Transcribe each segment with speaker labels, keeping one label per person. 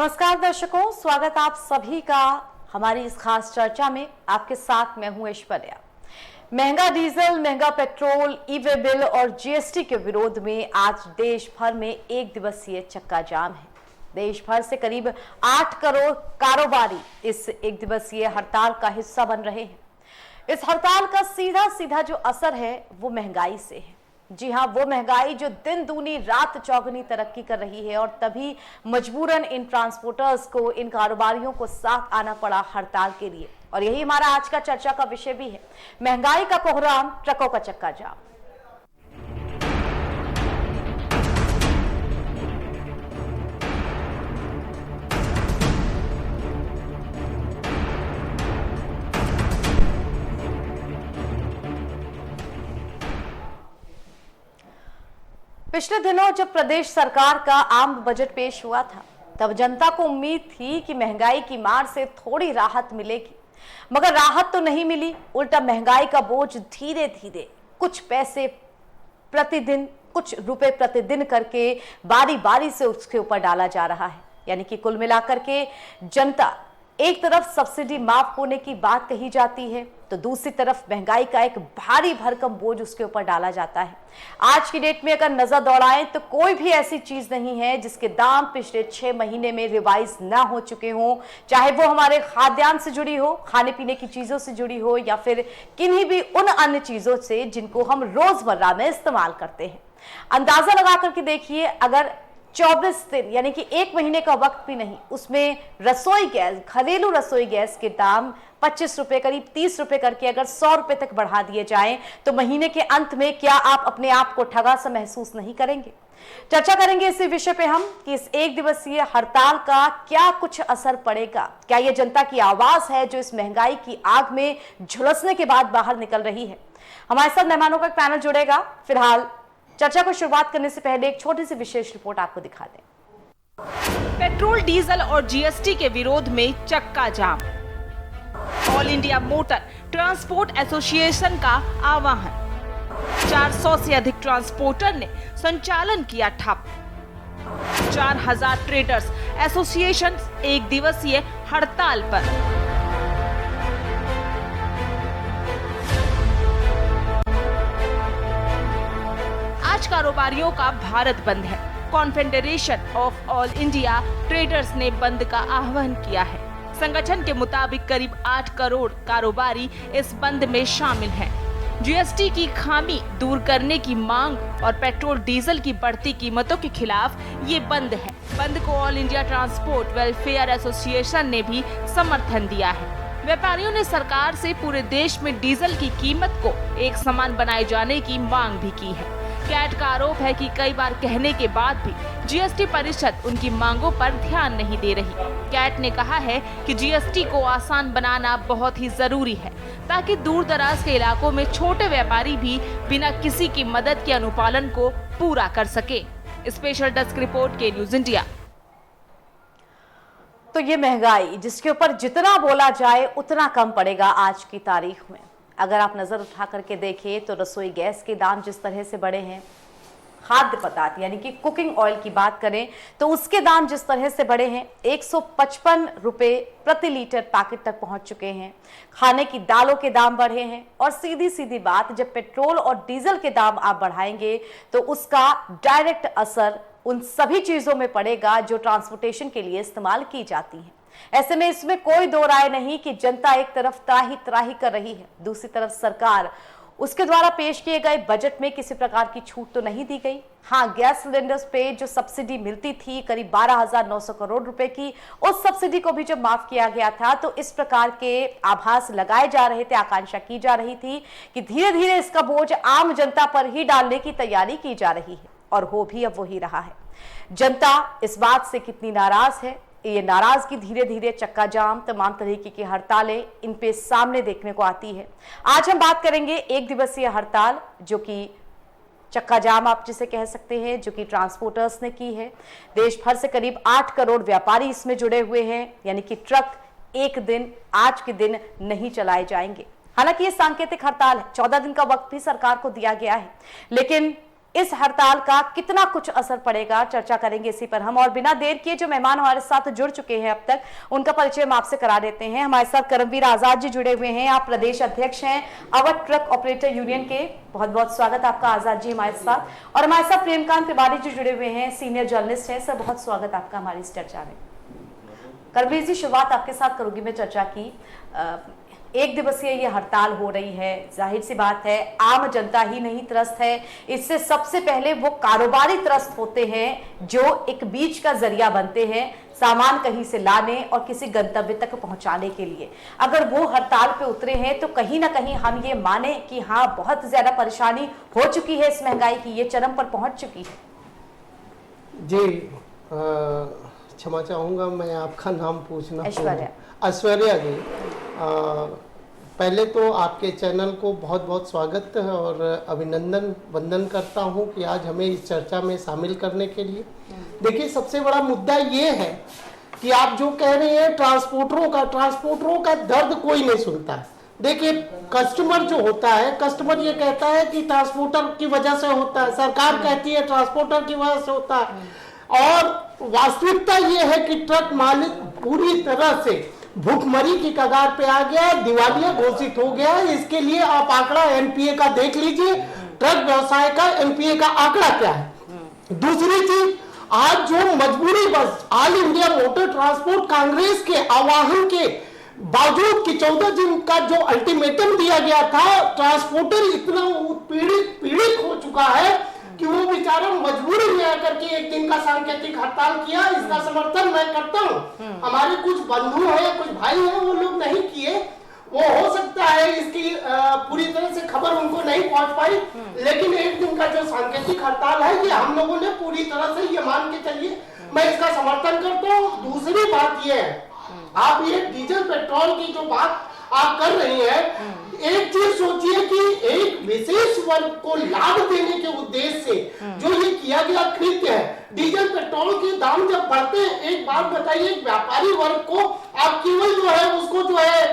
Speaker 1: नमस्कार दर्शकों, स्वागत आप सभी का हमारी इस खास चर्चा में। आपके साथ मैं हूं ऐश्वर्या। महंगा डीजल, महंगा पेट्रोल, ई-वे बिल और जीएसटी के विरोध में आज देश भर में एक दिवसीय चक्का जाम है। देश भर से करीब 8 करोड़ कारोबारी इस एक दिवसीय हड़ताल का हिस्सा बन रहे हैं। इस हड़ताल का सीधा सीधा जो असर है वो महंगाई से है। जी हां, वो महंगाई जो दिन दूनी रात चौगुनी तरक्की कर रही है और तभी मजबूरन इन ट्रांसपोर्टर्स को, इन कारोबारियों को साथ आना पड़ा हड़ताल के लिए। और यही हमारा आज का चर्चा का विषय भी है, महंगाई का कोहराम, ट्रकों का चक्का जाम। पिछले दिनों जब प्रदेश सरकार का आम बजट पेश हुआ था, तब जनता को उम्मीद थी कि महंगाई की मार से थोड़ी राहत मिलेगी, मगर राहत तो नहीं मिली। उल्टा महंगाई का बोझ धीरे धीरे कुछ पैसे प्रतिदिन, कुछ रुपए प्रतिदिन करके बारी बारी से उसके ऊपर डाला जा रहा है। यानी कि कुल मिलाकर के जनता, एक तरफ सब्सिडी माफ होने की बात कही जाती है, तो दूसरी तरफ महंगाई का एक भारी भरकम बोझ उसके ऊपर डाला जाता है। आज की डेट में अगर नजर दौड़ाएं तो कोई भी ऐसी चीज नहीं है जिसके दाम पिछले 6 महीने में रिवाइज ना हो चुके हों, चाहे वो हमारे खाद्यान्न से जुड़ी हो, खाने पीने की चीजों से जुड़ी हो, या फिर किन्हीं भी उन अन्य चीजों से जिनको हम रोजमर्रा में इस्तेमाल करते हैं। अंदाजा लगा करके देखिए, अगर 24 दिन यानी कि 1 महीने का वक्त भी नहीं, उसमें रसोई गैस, घरेलू रसोई गैस के दाम 25 रुपए, करीब 30 रुपए करके अगर 100 रुपए तक बढ़ा दिए जाएं, तो महीने के अंत में क्या आप अपने आप को ठगा सा महसूस नहीं करेंगे? चर्चा करेंगे इसी विषय पे हम कि इस एक दिवसीय हड़ताल का क्या कुछ असर पड़ेगा। क्या यह जनता की आवाज है जो इस महंगाई की आग में झुलसने के बाद बाहर निकल रही है? हमारे साथ मेहमानों का एक पैनल जुड़ेगा। फिलहाल चर्चा को शुरुआत करने से पहले एक छोटी सी विशेष रिपोर्ट आपको दिखा दें।
Speaker 2: पेट्रोल, डीजल और जीएसटी के विरोध में चक्का जाम। All India motor transport association का आह्वान। 400 से अधिक ट्रांसपोर्टर ने संचालन किया ठप। 4000 ट्रेडर्स एसोसिएशन एक दिवसीय हड़ताल पर। आज कारोबारियों का भारत बंद है। Confederation of all India traders ने बंद का आह्वान किया है। संगठन के मुताबिक करीब 8 करोड़ कारोबारी इस बंद में शामिल हैं। जीएसटी की खामी दूर करने की मांग और पेट्रोल डीजल की बढ़ती कीमतों के खिलाफ ये बंद है। बंद को all India transport welfare association ने भी समर्थन दिया है। व्यापारियों ने सरकार से पूरे देश में डीजल की कीमत को एक समान बनाए जाने की मांग भी की है। कैट का आरोप है कि कई बार कहने के बाद भी जीएसटी परिषद उनकी मांगों पर ध्यान नहीं दे रही। कैट ने कहा है कि जीएसटी को आसान बनाना बहुत ही जरूरी है, ताकि दूर दराज के इलाकों में छोटे व्यापारी भी बिना किसी की मदद के अनुपालन को पूरा कर सके। स्पेशल डेस्क रिपोर्ट के न्यूज इंडिया।
Speaker 1: तो ये महंगाई जिसके ऊपर जितना बोला जाए उतना कम पड़ेगा आज की तारीख में। अगर आप नजर उठा करके देखें तो रसोई गैस के दाम जिस तरह से बढ़े हैं, खाद्य पदार्थ यानी कि कुकिंग ऑयल की बात करें तो उसके दाम जिस तरह से बढ़े हैं, 155 रुपए प्रति लीटर पैकेट तक पहुंच चुके हैं। खाने की दालों के दाम बढ़े हैं और सीधी सीधी बात, जब पेट्रोल और डीजल के दाम आप बढ़ाएंगे तो उसका डायरेक्ट असर उन सभी चीजों में पड़ेगा जो ट्रांसपोर्टेशन के लिए इस्तेमाल की जाती हैं। ऐसे में इसमें कोई दो राय नहीं कि जनता एक तरफ त्राही त्राही कर रही है, दूसरी तरफ सरकार, उसके द्वारा पेश किए गए बजट में किसी प्रकार की छूट तो नहीं दी गई। हाँ, गैस सिलेंडर्स पे जो सब्सिडी मिलती थी करीब 12,900 करोड़ रुपए की, उस सब्सिडी को भी जब माफ किया गया था तो इस प्रकार के आभास लगाए जा रहे थे, आकांक्षा की जा रही थी कि धीरे धीरे इसका बोझ आम जनता पर ही डालने की तैयारी की जा रही है, और हो भी अब वही रहा है। जनता इस बात से कितनी नाराज है, ये नाराजगी धीरे धीरे चक्का जाम, तमाम तरीके की हड़तालें इन पे सामने देखने को आती है। आज हम बात करेंगे एक दिवसीय हड़ताल, जो कि चक्का जाम आप जिसे कह सकते हैं, जो कि ट्रांसपोर्टर्स ने की है। देश भर से करीब 8 करोड़ व्यापारी इसमें जुड़े हुए हैं, यानी कि ट्रक एक दिन, आज के दिन नहीं चलाए जाएंगे। हालांकि ये सांकेतिक हड़ताल है, 14 दिन का वक्त भी सरकार को दिया गया है, लेकिन इस हड़ताल का कितना कुछ असर पड़ेगा, चर्चा करेंगे इसी पर हम। और बिना देर किए जो मेहमान हमारे साथ जुड़ चुके हैं अब तक, उनका परिचय हम आपसे करा देते हैं। हमारे साथ करमवीर आजाद जी जुड़े हुए हैं, आप प्रदेश अध्यक्ष हैं अवध ट्रक ऑपरेटर यूनियन के। बहुत बहुत स्वागत आपका आजाद जी हमारे साथ। और हमारे साथ प्रेमकांत तिवारी जी जुड़े हुए हैं, सीनियर जर्नलिस्ट हैं। सर बहुत स्वागत आपका हमारी इस चर्चा में। करमवीर जी, शुरुआत आपके साथ करूंगी मैं चर्चा की। एक दिवसीय ये हड़ताल हो रही है, जाहिर सी बात है आम जनता ही नहीं त्रस्त है, इससे सबसे पहले वो कारोबारी त्रस्त होते हैं जो एक बीच का जरिया बनते हैं सामान कहीं से लाने और किसी गंतव्य तक पहुंचाने के लिए। अगर वो हड़ताल पे उतरे हैं तो कहीं ना कहीं हम ये माने कि हाँ, बहुत ज्यादा परेशानी हो चुकी है, इस महंगाई की ये चरम पर पहुंच चुकी है।
Speaker 3: जी, क्षमा चाहूँगा, मैं आपका नाम पूछना।
Speaker 1: ऐश्वर्या
Speaker 3: जी। पहले तो आपके चैनल को बहुत बहुत स्वागत है और अभिनंदन वंदन करता हूं कि आज हमें इस चर्चा में शामिल करने के लिए। देखिए, सबसे बड़ा मुद्दा ये है कि आप जो कह रहे हैं ट्रांसपोर्टरों का दर्द कोई नहीं सुनता है। देखिए, कस्टमर जो होता है, कस्टमर ये कहता है कि ट्रांसपोर्टर की वजह से होता है, सरकार कहती है ट्रांसपोर्टर की वजह से होता है। और वास्तविकता ये है कि ट्रक मालिक पूरी तरह से भूखमरी की कगार पे आ गया, दिवालिया घोषित हो गया। इसके लिए आप आंकड़ा एनपीए का देख लीजिए, ट्रक व्यवसाय का एनपीए का आंकड़ा क्या है। दूसरी चीज, आज जो मजबूरी बस all India motor transport Congress के आह्वान के बावजूद कि 14 दिन का जो अल्टीमेटम दिया गया था, ट्रांसपोर्टर इतना पीड़ित हो चुका है कि वो बेचारा मजबूरी में आकर के एक दिन का सांकेतिक हड़ताल किया। इसका समर्थन मैं करता हूँ। हमारे कुछ बंधु हैं, कुछ भाई हैं, वो लोग नहीं किए। वो हो सकता है इसकी पूरी तरह से खबर उनको नहीं पहुंच पाई, लेकिन एक दिन का जो सांकेतिक हड़ताल है ये हम लोगों ने पूरी तरह से ये मान के चलिए, मैं इसका समर्थन करता हूँ। दूसरी बात ये है, आप ये डीजल पेट्रोल की जो बात आप कर रही हैं, एक चीज सोचिए कि एक विशेष वर्ग को लाभ देने के उद्देश्य से जो ये किया गया कृत्य है, डीजल पेट्रोल के दाम जब बढ़ते हैं, एक बात बताइए, व्यापारी वर्ग को आप केवल जो है उसको जो है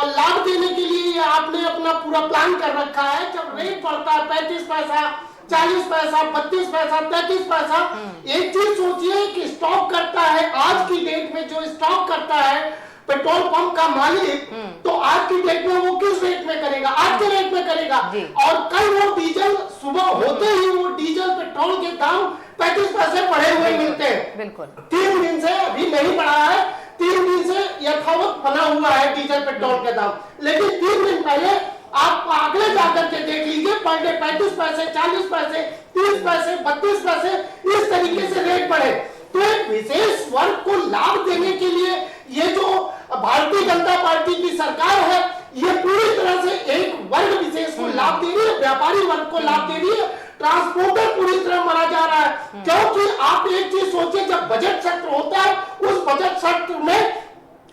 Speaker 3: लाभ देने के लिए आपने अपना पूरा प्लान कर रखा है। जब रेट बढ़ता है 35 पैसा, 40 पैसा, 32 पैसा, 33 पैसा, एक चीज सोचिए कि स्टॉक करता है, आज की डेट में जो स्टॉक करता है पेट्रोल पंप का मालिक, तो आज की डेट में वो किस रेट में करेगा? आज के रेट में करेगा। और कल वो डीजल सुबह होते ही वो डीजल पेट्रोल के दाम 35 पैसे बढ़े हुए मिलते हैं। बिल्कुल 3 दिन से अभी नहीं बढ़ा है, 3 दिन से यथावत बना हुआ है डीजल पेट्रोल के दाम। लेकिन 3 दिन पहले आप आंकड़े जाकर के देख लीजिए, पर डे 35 पैसे, 40 पैसे, 30 पैसे, 32 पैसे, इस तरीके से रेट बढ़े। तो एक विशेष वर्ग को लाभ देने के लिए ये जो भारतीय जनता पार्टी की सरकार है, ये पूरी तरह से एक वर्ग विशेष को लाभ दे रही है, व्यापारी वर्ग को लाभ दे रही है। ट्रांसपोर्टर पूरी तरह मारा जा रहा है, क्योंकि आप एक चीज सोचिए, जब बजट सत्र होता है, उस बजट सत्र में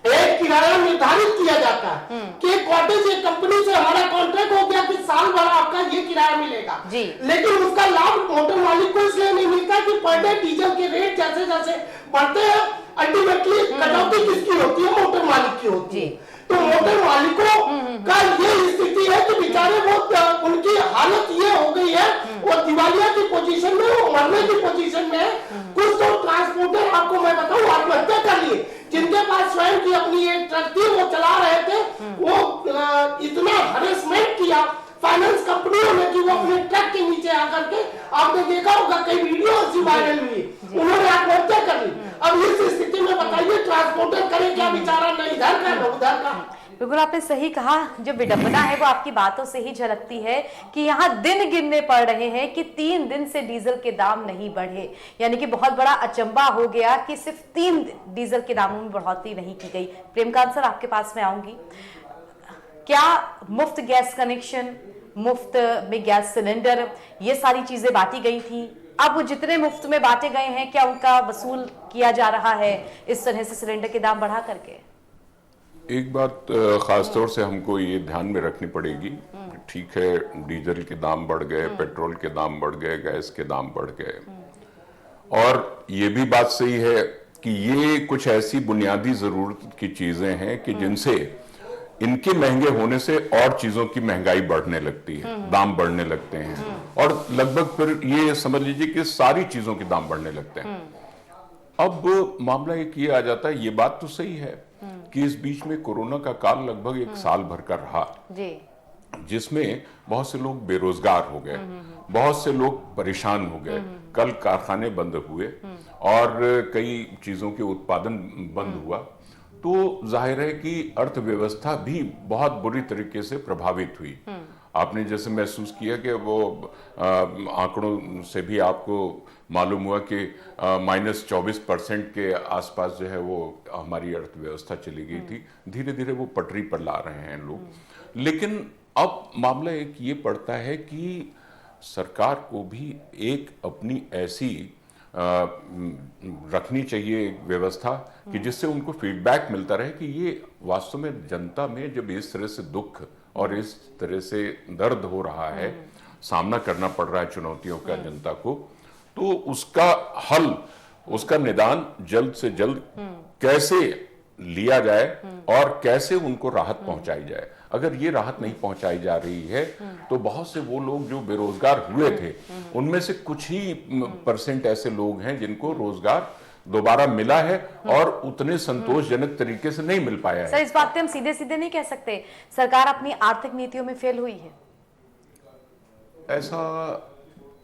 Speaker 3: एक किराया निर्धारित किया जाता है कि कॉटेज एक कंपनी से हमारा कॉन्ट्रैक्ट हो गया कि साल भर आपका ये किराया मिलेगा, लेकिन उसका लाभ मोटर मालिक को इसलिए नहीं मिलता कि पर डे डीजल के रेट जैसे जैसे बढ़ते हैं, अल्टीमेटली कटौती किसकी होती है? मोटर मालिक की होती है। तो मोटर मालिकों का ये स्थिति है कि बेचारे वो उनकी हालत ये हो गई है, वो दिवालिया की पोजीशन में, वो मरने की पोजीशन में है। कुछ तो ट्रांसपोर्टर, आपको मैं बताऊं, आत्महत्या कर लिए, जिनके पास स्वयं की अपनी एक ट्रक थी, वो चला रहे थे, वो इतना हरेसमेंट किया फाइनेंस कंपनियों ने कि वो अपने ट्रक के नीचे आकर के, आपने देखा होगा कई वीडियो ऐसी वायरल हुई, उन्होंने आत्महत्या कर ली। अब इस स्थिति में बताइए ट्रांसपोर्टर करे क्या बेचारा, न इधर का न उधर का।
Speaker 1: बिल्कुल आपने सही कहा। जो विडंबना है वो आपकी बातों से ही झलकती है कि यहाँ दिन गिनने पड़ रहे हैं कि 3 दिन से डीजल के दाम नहीं बढ़े, यानी कि बहुत बड़ा अचंबा हो गया कि सिर्फ 3 दिन डीजल के दामों में बढ़ोतरी नहीं की गई। प्रेमकांत सर, आपके पास में आऊंगी। क्या मुफ्त गैस कनेक्शन, मुफ्त में गैस सिलेंडर, ये सारी चीजें बांटी गई थी, अब वो जितने मुफ्त में बांटे गए हैं क्या उनका वसूल किया जा रहा है इस तरह से सिलेंडर के दाम बढ़ा करके?
Speaker 4: एक बात खास तौर से हमको ये ध्यान में रखनी पड़ेगी। ठीक है, डीजल के दाम बढ़ गए, पेट्रोल के दाम बढ़ गए, गैस के दाम बढ़ गए, और ये भी बात सही है कि ये कुछ ऐसी बुनियादी जरूरत की चीजें हैं कि जिनसे इनके महंगे होने से और चीजों की महंगाई बढ़ने लगती है, दाम बढ़ने लगते हैं, और लगभग फिर ये समझ लीजिए कि सारी चीजों के दाम बढ़ने लगते हैं। अब मामला एक ये आ जाता है, ये बात तो सही है कि इस बीच में कोरोना का काल लगभग 1 साल भर का रहा,
Speaker 1: जी,
Speaker 4: जिसमें बहुत से लोग बेरोजगार हो गए, बहुत से लोग परेशान हो गए, कल कारखाने बंद हुए और कई चीजों के उत्पादन बंद हुआ। तो जाहिर है कि अर्थव्यवस्था भी बहुत बुरी तरीके से प्रभावित हुई। आपने जैसे महसूस किया कि वो आंकड़ों से भी आपको मालूम हुआ कि -24% के आसपास जो है वो हमारी अर्थव्यवस्था चली गई थी। धीरे धीरे वो पटरी पर ला रहे हैं लोग। लेकिन अब मामला एक ये पड़ता है कि सरकार को भी एक अपनी ऐसी रखनी चाहिए व्यवस्था कि जिससे उनको फीडबैक मिलता रहे कि ये वास्तव में जनता में जब इस तरह से दुख और इस तरह से दर्द हो रहा है, सामना करना पड़ रहा है चुनौतियों का जनता को, तो उसका हल, उसका निदान जल्द से जल्द कैसे लिया जाए और कैसे उनको राहत पहुंचाई जाए। अगर ये राहत नहीं पहुंचाई जा रही है तो बहुत से वो लोग जो बेरोजगार हुए थे, उनमें से कुछ ही % ऐसे लोग हैं जिनको रोजगार दोबारा मिला है और उतने संतोषजनक तरीके से नहीं मिल पाया है।
Speaker 1: सर, इस बात पे हम सीधे सीधे नहीं कह सकते सरकार अपनी आर्थिक नीतियों में फेल हुई है?
Speaker 4: ऐसा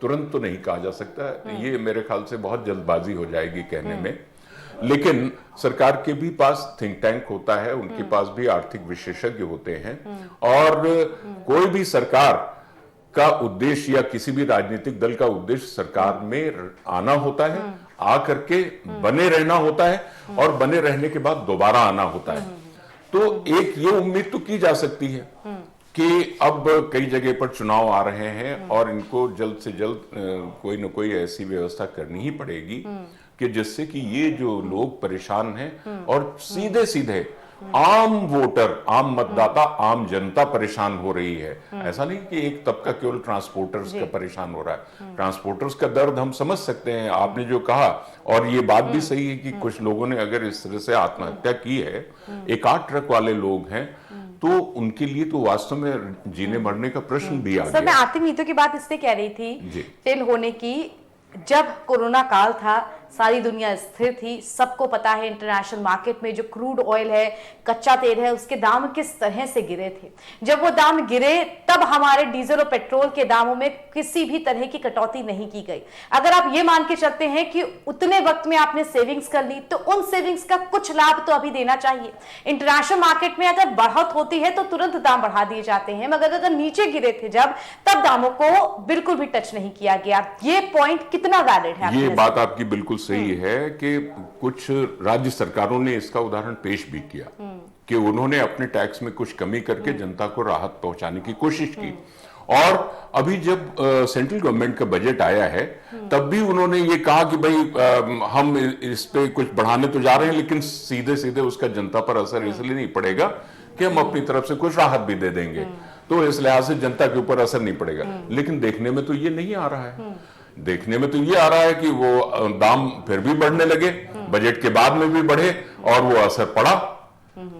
Speaker 4: तुरंत तो नहीं कहा जा सकता, ये मेरे ख्याल से बहुत जल्दबाजी हो जाएगी कहने में। लेकिन सरकार के भी पास थिंक टैंक होता है, उनके पास भी आर्थिक विशेषज्ञ होते हैं, और कोई भी सरकार का उद्देश्य या किसी भी राजनीतिक दल का उद्देश्य सरकार में आना होता है, आकर के बने रहना होता है, और बने रहने के बाद दोबारा आना होता है। तो एक ये उम्मीद तो की जा सकती है कि अब कई जगह पर चुनाव आ रहे हैं और इनको जल्द से जल्द कोई न कोई ऐसी व्यवस्था करनी ही पड़ेगी कि जिससे कि ये जो लोग परेशान हैं और सीधे सीधे आम वोटर, आम मतदाता, आम जनता परेशान हो रही है। ऐसा नहीं कि एक तबका केवल ट्रांसपोर्टर्स का परेशान हो रहा है। ट्रांसपोर्टर्स का दर्द हम समझ सकते हैं, आपने जो कहा, और ये बात भी सही है कि कुछ लोगों ने अगर इस तरह से आत्महत्या की है, 1-8 ट्रक वाले लोग हैं, तो उनके लिए तो वास्तव में जीने मरने का प्रश्न भी आ गया।
Speaker 1: सर, मैं आर्थिक नीतियों की बात इसलिए कह रही थी फेल होने की, जब कोरोना काल था, सारी दुनिया स्थिर थी, सबको पता है इंटरनेशनल मार्केट में जो क्रूड ऑयल है, कच्चा तेल है, उसके दाम किस तरह से गिरे थे। जब वो दाम गिरे तब हमारे डीजल और पेट्रोल के दामों में किसी भी तरह की कटौती नहीं की गई। अगर आप ये मान के चलते हैं कि उतने वक्त में आपने सेविंग्स कर ली, तो उन सेविंग्स का कुछ लाभ तो अभी देना चाहिए। इंटरनेशनल मार्केट में अगर बढ़त होती है तो तुरंत दाम बढ़ा दिए जाते हैं, मगर अगर नीचे गिरे थे जब, तब दामों को बिल्कुल भी टच नहीं किया गया। ये पॉइंट कितना वैलिड है?
Speaker 4: ये बात आपकी बिल्कुल सही है कि कुछ राज्य सरकारों ने इसका उदाहरण पेश भी किया कि उन्होंने अपने टैक्स में कुछ कमी करके जनता को राहत पहुंचाने की कोशिश की। और अभी जब सेंट्रल गवर्नमेंट का बजट आया है, तब भी उन्होंने ये कहा कि भाई हम इस पे कुछ बढ़ाने तो जा रहे हैं, लेकिन सीधे सीधे उसका जनता पर असर इसलिए नहीं पड़ेगा कि हम अपनी तरफ से कुछ राहत भी दे देंगे, तो इस लिहाज से जनता के ऊपर असर नहीं पड़ेगा। लेकिन देखने में तो ये नहीं आ रहा है। देखने में तो ये आ रहा है कि वो दाम फिर भी बढ़ने लगे, बजट के बाद में भी बढ़े, और वो असर पड़ा।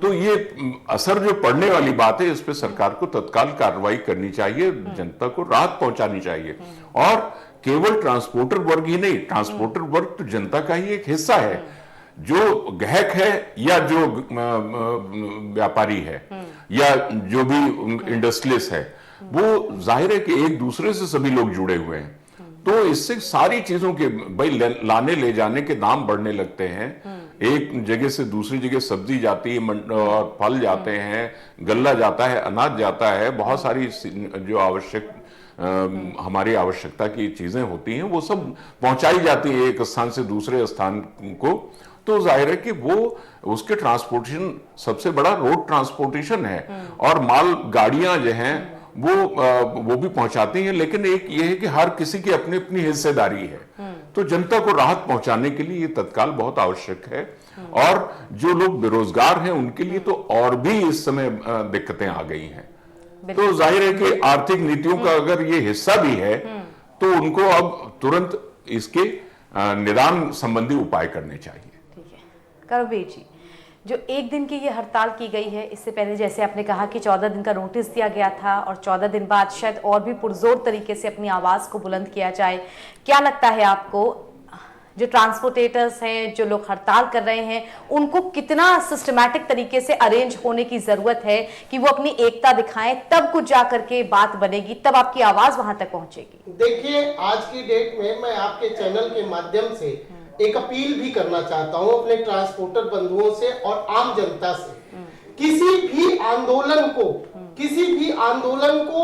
Speaker 4: तो ये असर जो पड़ने वाली बात है, इस पे सरकार को तत्काल कार्रवाई करनी चाहिए, जनता को राहत पहुंचानी चाहिए। और केवल ट्रांसपोर्टर वर्ग ही नहीं, ट्रांसपोर्टर वर्ग तो जनता का ही एक हिस्सा है। जो ग्राहक है या जो व्यापारी है या जो भी इंडस्ट्रियलिस्ट है, वो जाहिर है कि एक दूसरे से सभी लोग जुड़े हुए हैं। तो इससे सारी चीजों के भाई लाने ले जाने के दाम बढ़ने लगते हैं। एक जगह से दूसरी जगह सब्जी जाती है, और फल जाते हैं, गल्ला जाता है, अनाज जाता है, बहुत सारी जो आवश्यक हमारी आवश्यकता की चीजें होती हैं, वो सब पहुंचाई जाती है एक स्थान से दूसरे स्थान को। तो जाहिर है कि वो उसके ट्रांसपोर्टेशन सबसे बड़ा रोड ट्रांसपोर्टेशन है, और माल गाड़ियां जो हैं वो भी पहुंचाती हैं। लेकिन एक ये है कि हर किसी की अपनी अपनी हिस्सेदारी है। तो जनता को राहत पहुंचाने के लिए ये तत्काल बहुत आवश्यक है। और जो लोग बेरोजगार हैं उनके लिए तो और भी इस समय दिक्कतें आ गई हैं। तो जाहिर है कि आर्थिक नीतियों का अगर ये हिस्सा भी है, तो उनको अब तुरंत इसके निदान संबंधी उपाय करने चाहिए।
Speaker 1: ठीक है, करमवीर जी, जो एक दिन की ये हड़ताल की गई है, इससे पहले जैसे आपने कहा कि 14 दिन का नोटिस दिया गया था और 14 दिन बाद शायद और भी पुरजोर तरीके से अपनी आवाज़ को बुलंद किया जाए। क्या लगता है आपको, जो ट्रांसपोर्टेटर्स हैं, जो लोग हड़ताल कर रहे हैं, उनको कितना सिस्टमैटिक तरीके से अरेंज होने की ज़रूरत है कि वो अपनी एकता दिखाएं, तब कुछ जा करके बात बनेगी, तब आपकी आवाज़ वहां तक पहुंचेगी?
Speaker 3: देखिए, आज की डेट में मैं आपके चैनल के माध्यम से एक अपील भी करना चाहता हूं अपने ट्रांसपोर्टर बंधुओं से और आम जनता से। किसी भी आंदोलन को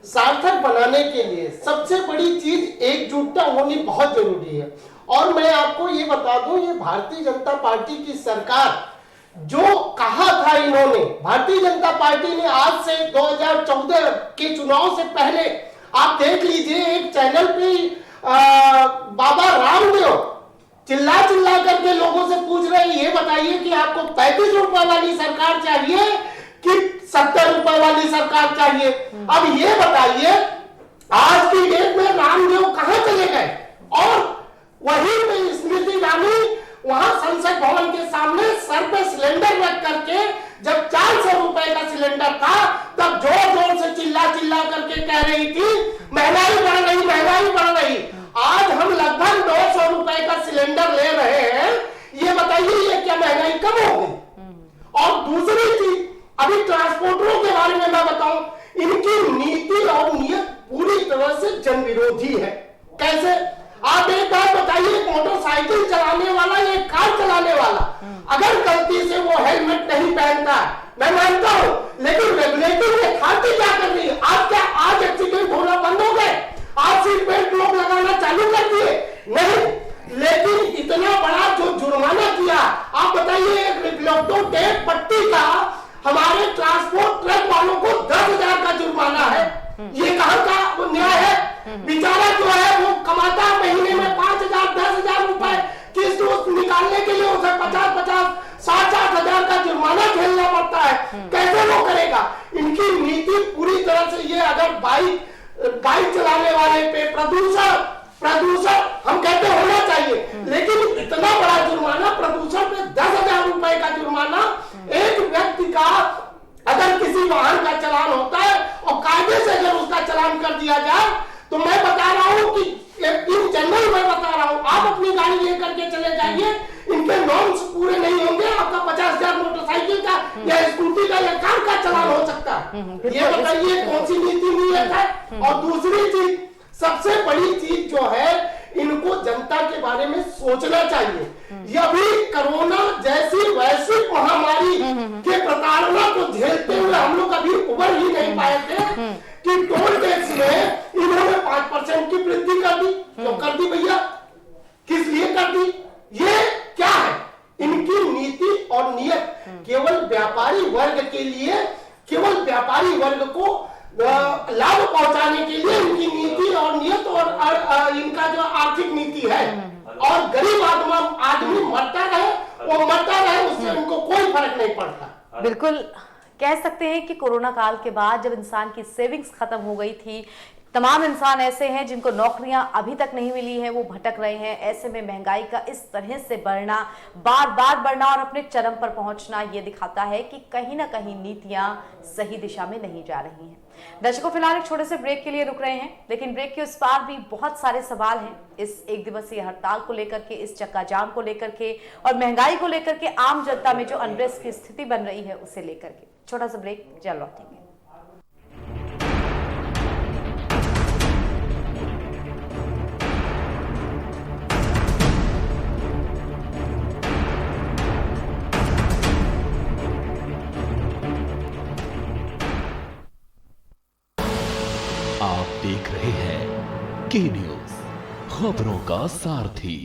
Speaker 3: सार्थक बनाने के लिए सबसे बड़ी चीज एकजुटता होनी बहुत जरूरी है। और मैं आपको ये बता दूं, ये भारतीय जनता पार्टी की सरकार जो कहा था इन्होंने, भारतीय जनता पार्टी ने आज से 2014 के चुनाव से पहले आप देख लीजिए, एक चैनल पे बाबा रामदेव चिल्ला करके लोगों से पूछ रहे हैं, ये बताइए कि आपको 35 रुपए वाली सरकार चाहिए कि 70 रुपए वाली सरकार चाहिए? अब ये बताइए, आज की डेट में रामदेव कहां चले गए? और वहीं पे स्मृति ईरानी वहां संसद भवन के सामने सर पे सिलेंडर रख करके, जब 400 रुपए का सिलेंडर था, तब जोर से चिल्ला करके कह रही थी महंगाई बढ़ रही। आज हम लगभग 900 रुपए का सिलेंडर ले रहे हैं। ये बताइए, ये क्या महंगाई कम हो गई? और दूसरी चीज, अभी ट्रांसपोर्टरों के बारे में मैं बताऊं, इनकी नीति और नियत पूरी तरह से जन विरोधी है। कैसे? आप एक बात बताइए, मोटरसाइकिल चलाने वाला, ये कार चलाने वाला, अगर गलती से वो हेलमेट नहीं पहनता, मैं मानता हूं, लेकिन रेगुलेटिंग अथॉरिटी क्या कर रही है? आज एक्सीडेंट होना बंद हो गए, आज सीट बेल्ट लोग लगाना चालू कर दिए? नहीं। लेकिन इतना बड़ा जो जुर्माना किया, आप बताइए, एक रिफ्लेक्टिव टेप पट्टी का हमारे ट्रांसपोर्ट ट्रक वालों को 10,000 का जुर्माना है। ये कहां का वो न्याय है? बेचारा जो है वो कमाता महीने में 5,000 10,000 रुपए, किस्त निकालने के लिए उसे 50,000 60,000 का जुर्माना झेलना पड़ता है। कैसे वो करेगा? इनकी नीति पूरी तरह से ये, अगर बाइक चलाने वाले पे प्रदूषण हम कहते होना चाहिए, लेकिन इतना बड़ा जुर्माना, प्रदूषण पे 10,000 रुपए का जुर्माना, एक व्यक्ति का अगर किसी वाहन का चालान होता है और कायदे से अगर उसका चालान कर दिया जाए, तो मैं बता रहा हूं कि इन जनरल मैं बता रहा हूं, आप अपनी गाड़ी लेकर के चले जाइए, इनके नॉर्म्स पूरे नहीं होंगे, आपका 50,000 मोटरसाइकिल का या स्कूटी का या कार का चालान हो सकता है। ये बताइए कौन सी नीति नीयत है? और दूसरी चीज, सबसे बड़ी चीज जो है, इनको जनता के बारे में सोचना चाहिए। ये अभी कोरोना जैसी वैश्विक महामारी के प्रताड़ना को झेलते हुए हम लोग अभी उबर ही नहीं पाए थे कि टोल टैक्स में इन्होंने 5% की वृद्धि कर दी। तो कर दी भैया, किस लिए कर दी? ये क्या है? इनकी नीति और नियत केवल व्यापारी वर्ग के लिए, केवल व्यापारी वर्ग को लाभ पहुंचाने के लिए इनकी नीति और नियत और इनका जो आर्थिक नीति है, और गरीब आदमी मरता रहे, उससे उनको कोई फर्क नहीं पड़ता।
Speaker 1: बिल्कुल कह सकते हैं कि कोरोना काल के बाद जब इंसान की सेविंग्स खत्म हो गई थी, तमाम इंसान ऐसे हैं जिनको नौकरियां अभी तक नहीं मिली है, वो भटक रहे हैं। ऐसे में महंगाई का इस तरह से बढ़ना, बार बार बढ़ना और अपने चरम पर पहुंचना, ये दिखाता है कि कहीं ना कहीं नीतियां सही दिशा में नहीं जा रही हैं। दर्शकों, फिलहाल एक छोटे से ब्रेक के लिए रुक रहे हैं, लेकिन ब्रेक के उस पार भी बहुत सारे सवाल हैं इस एक दिवसीय हड़ताल को लेकर के, इस चक्का जाम को लेकर के और महंगाई को लेकर के, आम जनता में जो अनरेस्ट की स्थिति बन रही है उसे लेकर के। छोटा सा ब्रेक, जल्द लौटेंगे।
Speaker 5: आप देख रहे हैं के न्यूज, खबरों का सारथी।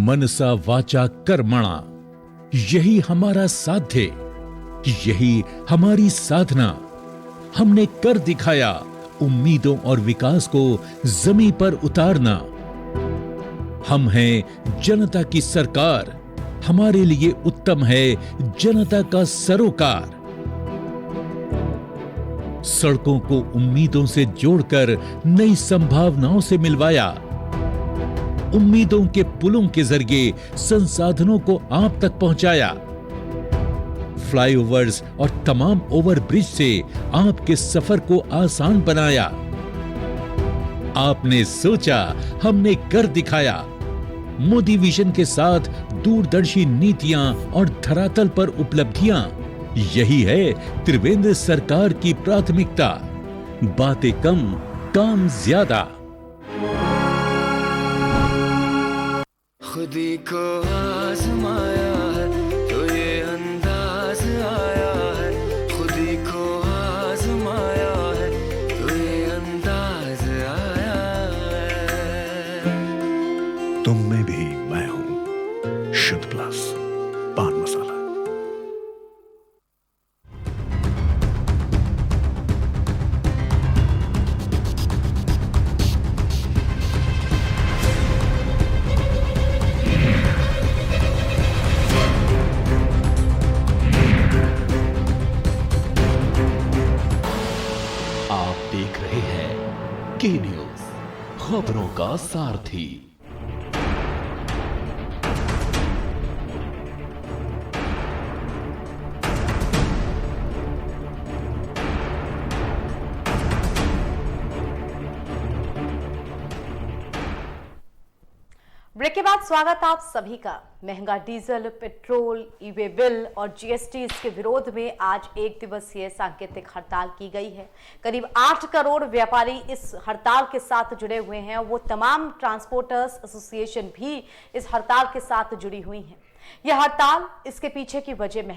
Speaker 6: मनसा वाचा कर्मणा, यही हमारा साध्य, यही हमारी साधना। हमने कर दिखाया उम्मीदों और विकास को जमीन पर उतारना। हम हैं जनता की सरकार, हमारे लिए उत्तम है जनता का सरोकार। सड़कों को उम्मीदों से जोड़कर नई संभावनाओं से मिलवाया। उम्मीदों के पुलों के जरिए संसाधनों को आप तक पहुंचाया। फ्लाईओवर्स और तमाम ओवरब्रिज से आपके सफर को आसान बनाया। आपने सोचा, हमने कर दिखाया। मोदी विजन के साथ दूरदर्शी नीतियां और धरातल पर उपलब्धियां, यही है त्रिवेंद्र सरकार की प्राथमिकता। बातें कम, काम ज्यादा।
Speaker 7: खुदी को आजमाया है तो ये अंदाज आया है, खुदी को आजमाया है तो ये अंदाज आया है।
Speaker 8: तुम में भी मैं हूं, शुद्ध प्लस पान मसाला।
Speaker 5: आप देख रहे हैं के न्यूज, खबरों का सारथी।
Speaker 1: ब्रेक के बाद स्वागत आप सभी का। महंगा डीजल, पेट्रोल, ई-वे बिल और जीएसटी के विरोध में आज एक दिवसीय सांकेतिक हड़ताल की गई है। करीब 8 करोड़ व्यापारी इस हड़ताल के साथ जुड़े हुए हैं। वो तमाम ट्रांसपोर्टर्स एसोसिएशन भी इस हड़ताल के साथ जुड़ी हुई हैं। यह हड़ताल, इसके पीछे की वजह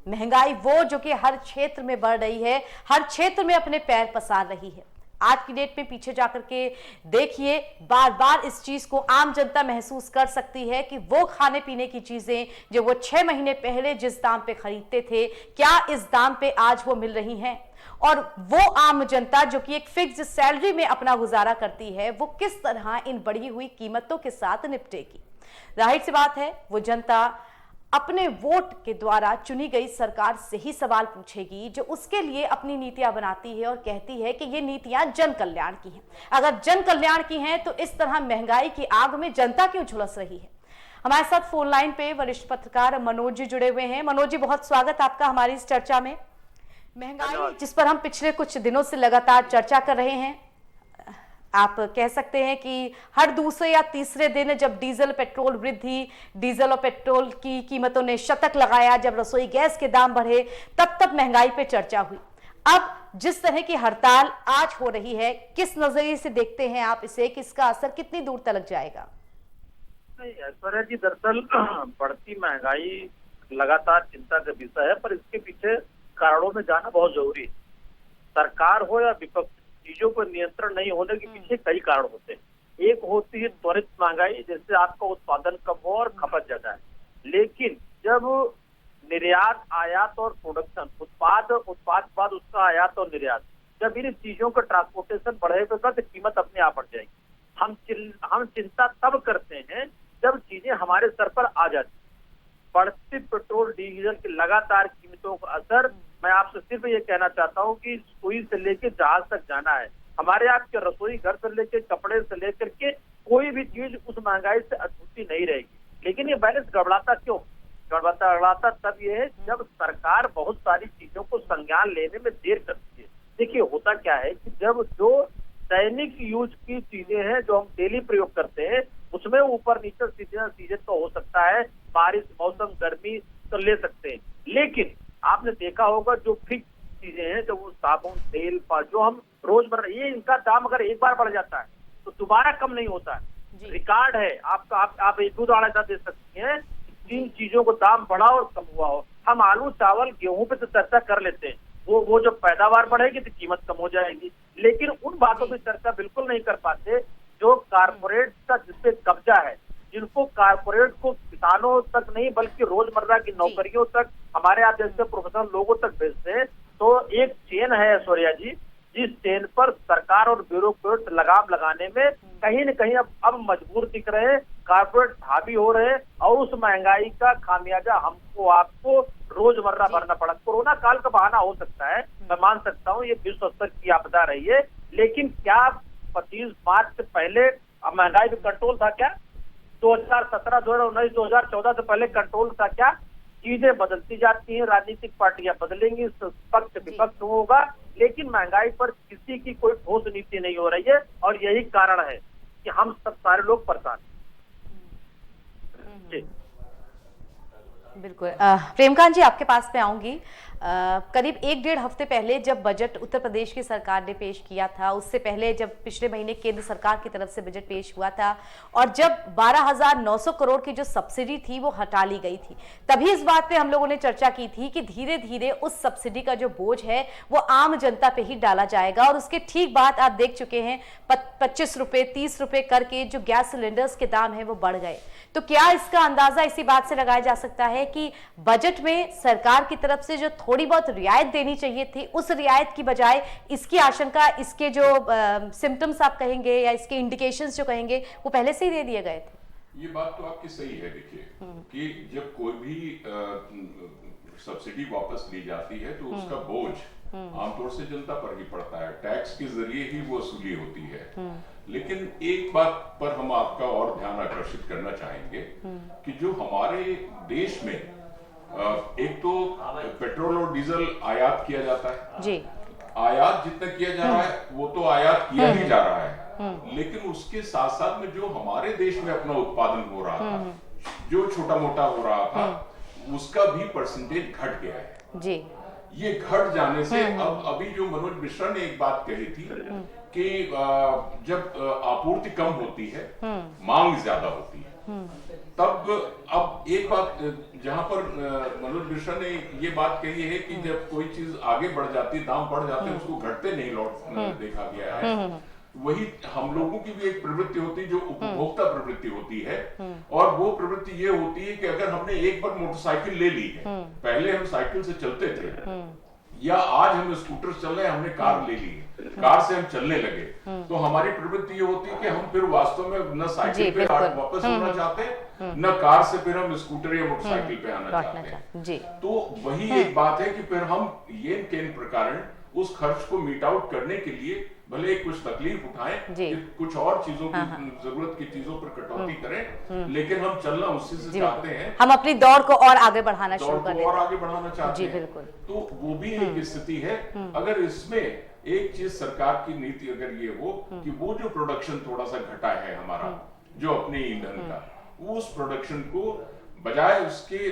Speaker 1: महंगाई वो जो कि हर क्षेत्र में बढ़ रही है, हर क्षेत्र में अपने पैर पसार रही है। आज की डेट में पीछे जाकर के देखिए, बार बार इस चीज को आम जनता महसूस कर सकती है कि वो खाने पीने की चीजें जो वो 6 महीने पहले जिस दाम पे खरीदते थे, क्या इस दाम पे आज वो मिल रही हैं। और वो आम जनता जो कि एक फिक्स्ड सैलरी में अपना गुजारा करती है, वो किस तरह इन बढ़ी हुई कीमतों के साथ निपटेगी। जाहिर सी बात है, वो जनता अपने वोट के द्वारा चुनी गई सरकार से ही सवाल पूछेगी, जो उसके लिए अपनी नीतियां बनाती है और कहती है कि ये नीतियां जन कल्याण की हैं। अगर जन कल्याण की हैं तो इस तरह महंगाई की आग में जनता क्यों झुलस रही है। हमारे साथ फोन लाइन पे वरिष्ठ पत्रकार मनोज जी जुड़े हुए हैं। मनोज जी, बहुत स्वागत आपका हमारी इस चर्चा में। महंगाई जिस पर हम पिछले कुछ दिनों से लगातार चर्चा कर रहे हैं, आप कह सकते हैं कि हर दूसरे या तीसरे दिन जब डीजल पेट्रोल की कीमतों ने शतक लगाया, जब रसोई गैस के दाम बढ़े, तब महंगाई पे चर्चा हुई। अब जिस तरह की हड़ताल आज हो रही है, किस नजरिए से देखते हैं आप इसे, किसका असर कितनी दूर तक जाएगा?
Speaker 9: नहीं ऐश्वर्या जी, दरअसल बढ़ती महंगाई लगातार चिंता का विषय है, पर इसके पीछे कारणों में जाना बहुत जरूरी है। सरकार हो या विपक्ष, चीजों पर नियंत्रण नहीं होने के पीछे कई कारण होते हैं। एक होती है त्वरित महंगाई, जिससे आपका उत्पादन कम हो और खपत ज्यादा है। लेकिन जब निर्यात, आयात और प्रोडक्शन, उत्पाद बाद उसका आयात और निर्यात, जब इन चीजों का ट्रांसपोर्टेशन बढ़ेगा तो कीमत अपने आप बढ़ जाएगी। हम चिंता तब करते हैं जब चीजें हमारे सर पर आ जाती। बढ़ती पेट्रोल डीजल की लगातार कीमतों का असर, मैं आपसे सिर्फ ये कहना चाहता हूँ कि सुई से लेकर जहाज तक जाना है। हमारे आपके रसोई घर से लेकर कपड़े से लेकर के कोई भी चीज उस महंगाई से अछूती नहीं रहेगी। लेकिन ये बैलेंस गड़बड़ाता क्यों? गड़बड़ाता तब ये है जब सरकार बहुत सारी चीजों को संज्ञान लेने में देर करती है। देखिए, होता क्या है कि जब जो दैनिक यूज की चीजें हैं, जो हम डेली प्रयोग करते हैं, उसमें ऊपर नीचे सीजन तो हो सकता है, बारिश, मौसम, गर्मी तो ले सकते हैं। लेकिन आपने देखा होगा जो फिक्स चीजें हैं, जो वो साबुन, तेल, जो हम रोजमर्रा, ये इनका दाम अगर एक बार बढ़ जाता है तो दोबारा कम नहीं होता है। रिकॉर्ड है आपका। आप एक दूध आड़ा दे सकती हैं, 3 चीजों को दाम बढ़ा और कम हुआ हो। हम आलू, चावल, गेहूं पे तो चर्चा कर लेते हैं, वो जब पैदावार बढ़ेगी तो कीमत कम हो जाएगी। लेकिन उन बातों पर चर्चा बिल्कुल नहीं कर पाते जो कारपोरेट का जिसपे कब्जा है, जिनको कारपोरेट को किसानों तक नहीं बल्कि रोजमर्रा की नौकरियों तक, हमारे आप जैसे प्रोफेशनल लोगों तक भेजते हैं। तो एक चेन है ऐश्वर्या जी, जिस चेन पर सरकार और ब्यूरोक्रेट लगाम लगाने में कहीं न कहीं अब मजबूर दिख रहे हैं, कारपोरेट हावी हो रहे हैं, और उस महंगाई का खामियाजा हमको आपको रोजमर्रा भरना पड़ा। कोरोना काल का बहाना हो सकता है, मैं मान सकता हूँ, ये विश्व स्तर की आपदा रही है, लेकिन क्या 25 मार्च से पहले अब महंगाई पे कंट्रोल था क्या? 2017, 2019, 2014 से पहले कंट्रोल था क्या? चीजें बदलती जाती हैं, राजनीतिक पार्टियां बदलेंगी, पक्ष विपक्ष होगा, लेकिन महंगाई पर किसी की कोई ठोस नीति नहीं हो रही है और यही कारण है कि हम सब सारे लोग परेशान हैं। जी
Speaker 1: बिल्कुल। प्रेमकांत जी, आपके पास में आऊंगी। करीब 1-1.5 हफ्ते पहले जब बजट उत्तर प्रदेश की सरकार ने पेश किया था, उससे पहले जब पिछले महीने केंद्र सरकार की तरफ से बजट पेश हुआ था और जब 12,900 करोड़ की जो सब्सिडी थी वो हटा ली गई थी, तभी इस बात पे हम लोगों ने चर्चा की थी कि धीरे धीरे उस सब्सिडी का जो बोझ है वो आम जनता पे ही डाला जाएगा। और उसके ठीक बाद आप देख चुके हैं 25 रुपए 30 रुपए करके जो गैस सिलेंडर्स के दाम है वो बढ़ गए। तो क्या इसका अंदाजा इसी बात से लगाया जा सकता है कि बजट में सरकार की तरफ से जो थोड़ी बहुत रियायत देनी चाहिए थी, उस रियायत की बजाय इसकी आशंका, इसके जो सिम्टम्स आप कहेंगे या इसके इंडिकेशंस जो कहेंगे वो पहले से ही दे दिए गए थे?
Speaker 4: ये बात तो आपकी सही है। देखिए कि जब कोई भी सब्सिडी वापस ली जाती है तो उसका बोझ आमतौर से जनता पर ही पड़ता है, टैक्स के जरिए ही वो वसूली होती है। लेकिन एक बात पर हम आपका और ध्यान आकर्षित करना चाहेंगे कि जो हमारे देश में एक तो पेट्रोल और डीजल आयात किया जाता है जी, आयात जितना किया जा रहा है वो तो आयात किया ही जा रहा है, लेकिन उसके साथ साथ में जो हमारे देश में अपना उत्पादन हो रहा था, जो छोटा मोटा हो रहा था, उसका भी परसेंटेज घट गया है जी। ये घट जाने से अब अभी जो मनोज मिश्रा ने एक बात कही थी कि जब आपूर्ति कम होती है मांग ज्यादा होती है, तब अब एक बात जहां पर मनोज मिश्रा ने ये बात कही है कि जब कोई चीज आगे बढ़ जाती है, दाम बढ़ जाते हैं, उसको घटते नहीं लौट देखा गया है। वही हम लोगों की भी एक प्रवृत्ति होती है जो उपभोक्ता प्रवृत्ति होती है, और वो प्रवृत्ति ये होती है कि अगर हमने एक बार मोटरसाइकिल ले ली है, पहले हम साइकिल से चलते थे या आज हम स्कूटर चल रहे हैं, हमने कार ले ली है, कार से हम चलने लगे, तो हमारी प्रवृत्ति ये होती है कि हम फिर वास्तव में न साइकिल पे वापस होना चाहते हैं, न कार से फिर हम स्कूटर या मोटरसाइकिल पे आना चाहते हैं। तो वही एक बात है कि फिर हम ये केंद्र प्रकार उस खर्च को मीट आउट करने के लिए भले कुछ तकलीफ उठाएं, कि कुछ और चीजों की जरूरत की चीजों पर कटौती करें, लेकिन हम चलना उसी से चाहते हैं,
Speaker 1: हम अपनी दौड़ को और आगे बढ़ाना शुरू करें,
Speaker 4: और आगे बढ़ाना चाहते हैं।
Speaker 1: बिल्कुल।
Speaker 4: तो वो भी एक स्थिति है। अगर इसमें एक चीज सरकार की नीति अगर ये हो कि वो जो प्रोडक्शन थोड़ा सा घटा है हमारा, जो अपने ईंधन का, उस प्रोडक्शन को बजाय उसके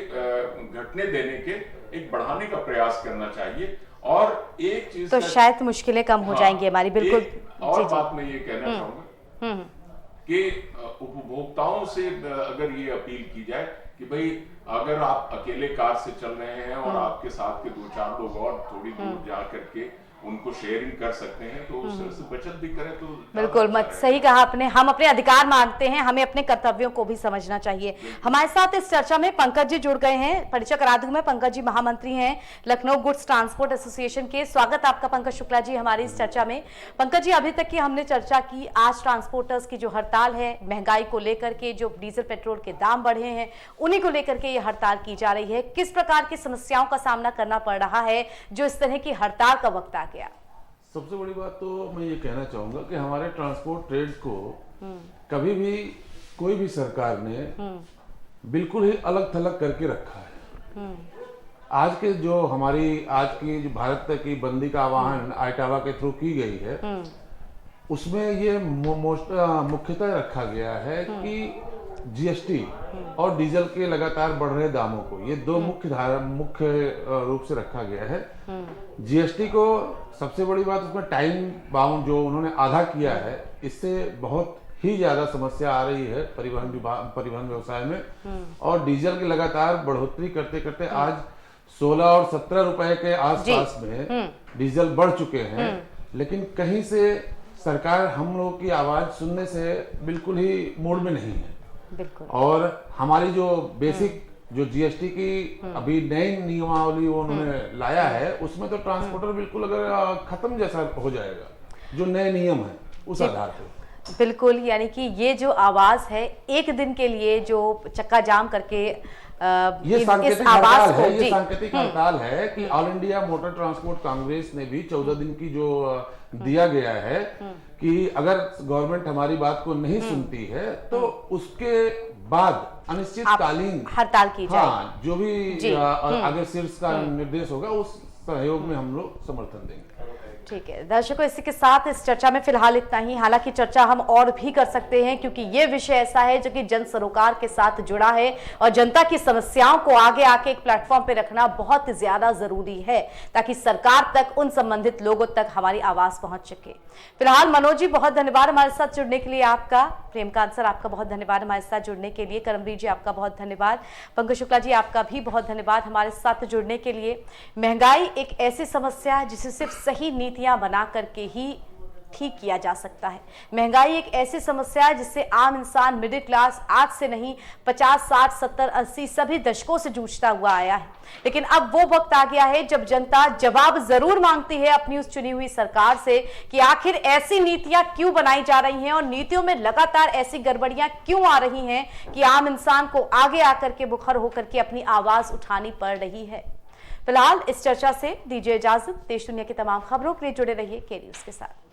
Speaker 4: घटने देने के एक बढ़ाने का प्रयास करना चाहिए। और एक चीज
Speaker 1: तो शायद मुश्किलें कम हो जाएंगी हमारी। बिल्कुल।
Speaker 4: और बात मैं ये कहना चाहूंगा कि उपभोक्ताओं से अगर ये अपील की जाए कि भाई अगर आप अकेले कार से चल रहे हैं और आपके साथ के 2-4 लोग और थोड़ी दूर जा करके उनको शेयरिंग कर सकते हैं, तो उस तरह से बचत भी करें तो
Speaker 1: बिल्कुल। मत सही कहा आपने। हम अपने अधिकार मांगते हैं, हमें अपने कर्तव्यों को भी समझना चाहिए। हमारे साथ इस चर्चा में पंकज जी जुड़ गए हैं। परिचय करा दूं मैं, पंकज जी महामंत्री हैं लखनऊ गुड्स ट्रांसपोर्ट एसोसिएशन के। स्वागत आपका पंकज शुक्ला जी हमारी इस चर्चा में। पंकज जी, अभी तक की हमने चर्चा की, आज ट्रांसपोर्टर्स की जो हड़ताल है, महंगाई को लेकर के, जो डीजल पेट्रोल के दाम बढ़े हैं उन्हीं को लेकर के ये हड़ताल की जा रही है। किस प्रकार की समस्याओं का सामना करना पड़ रहा है जो इस तरह की हड़ताल का वक्त आ गया?
Speaker 10: सबसे बड़ी बात तो मैं ये कहना चाहूंगा कि हमारे ट्रांसपोर्ट ट्रेड को कभी भी कोई भी सरकार ने बिल्कुल ही अलग थलग करके रखा है। आज के जो हमारी आज की जो भारत की बंदी का आह्वान आइटावा के थ्रू की गई है, उसमें ये मुख्यतः रखा गया है कि जीएसटी और डीजल के लगातार बढ़ रहे दामों को, ये दो मुख्य रूप से रखा गया है। जीएसटी को सबसे बड़ी बात उसमें टाइम बाउंड जो उन्होंने आधा किया है, इससे बहुत ही ज्यादा समस्या आ रही है परिवहन व्यवसाय में। और डीजल की लगातार बढ़ोतरी करते करते आज 16 और 17 रुपए के आसपास में डीजल बढ़ चुके हैं, लेकिन कहीं से सरकार हम लोगों की आवाज सुनने से बिल्कुल ही मूड में नहीं है। और हमारी जो बेसिक जो जीएसटी की अभी नई नियमावली वो उन्होंने लाया है, उसमें तो ट्रांसपोर्टर बिल्कुल अगर खत्म जैसा हो जाएगा, जो नए नियम है उस आधार पर।
Speaker 1: बिल्कुल, यानी कि ये जो आवाज है एक दिन के लिए जो चक्का जाम करके
Speaker 10: ये सांकेतिक हड़ताल है, ये सांकेतिक हड़ताल है कि all India motor transport Congress ने भी 14 दिन की जो दिया गया है कि अगर गवर्नमेंट हमारी बात को नहीं सुनती है तो उसके बाद अनिश्चितकालीन
Speaker 1: हड़ताल की जाए।
Speaker 10: हाँ, जो भी आगे शीर्ष का निर्देश होगा उस सहयोग में हम लोग समर्थन देंगे।
Speaker 1: ठीक है दर्शकों, इसी के साथ इस चर्चा में फिलहाल इतना ही। हालांकि चर्चा हम और भी कर सकते हैं क्योंकि ये विषय ऐसा है जो कि जन सरोकार के साथ जुड़ा है और जनता की समस्याओं को आगे आके एक प्लेटफॉर्म पे रखना बहुत ज्यादा जरूरी है ताकि सरकार तक, उन संबंधित लोगों तक हमारी आवाज पहुंच सके। फिलहाल मनोज जी बहुत धन्यवाद हमारे साथ जुड़ने के लिए आपका। प्रेमकांत सर आपका बहुत धन्यवाद हमारे साथ जुड़ने के लिए। करमवीर जी आपका बहुत धन्यवाद। पंकज शुक्ला जी आपका भी बहुत धन्यवाद हमारे साथ जुड़ने के लिए। महंगाई एक ऐसी समस्या है जिसे सिर्फ सही नीतियां बना करके ही ठीक किया जा सकता है। महंगाई एक ऐसी समस्या है जिससे आम इंसान, मिडिल क्लास आज से नहीं 50, 60, 70, 80 सभी दशकों से जूझता हुआ आया है। लेकिन अब वो वक्त आ गया है जब जनता जवाब जरूर मांगती है अपनी उस चुनी हुई सरकार से कि आखिर ऐसी नीतियां क्यों बनाई जा रही हैं और नीतियों में लगातार ऐसी गड़बड़ियां क्यों आ रही हैं कि आम इंसान को आगे आकर के मुखर होकर के अपनी आवाज उठानी पड़ रही है। फिलहाल इस चर्चा से दीजिए इजाजत। देश दुनिया की तमाम खबरों के लिए जुड़े रहिए के न्यूज़ के साथ।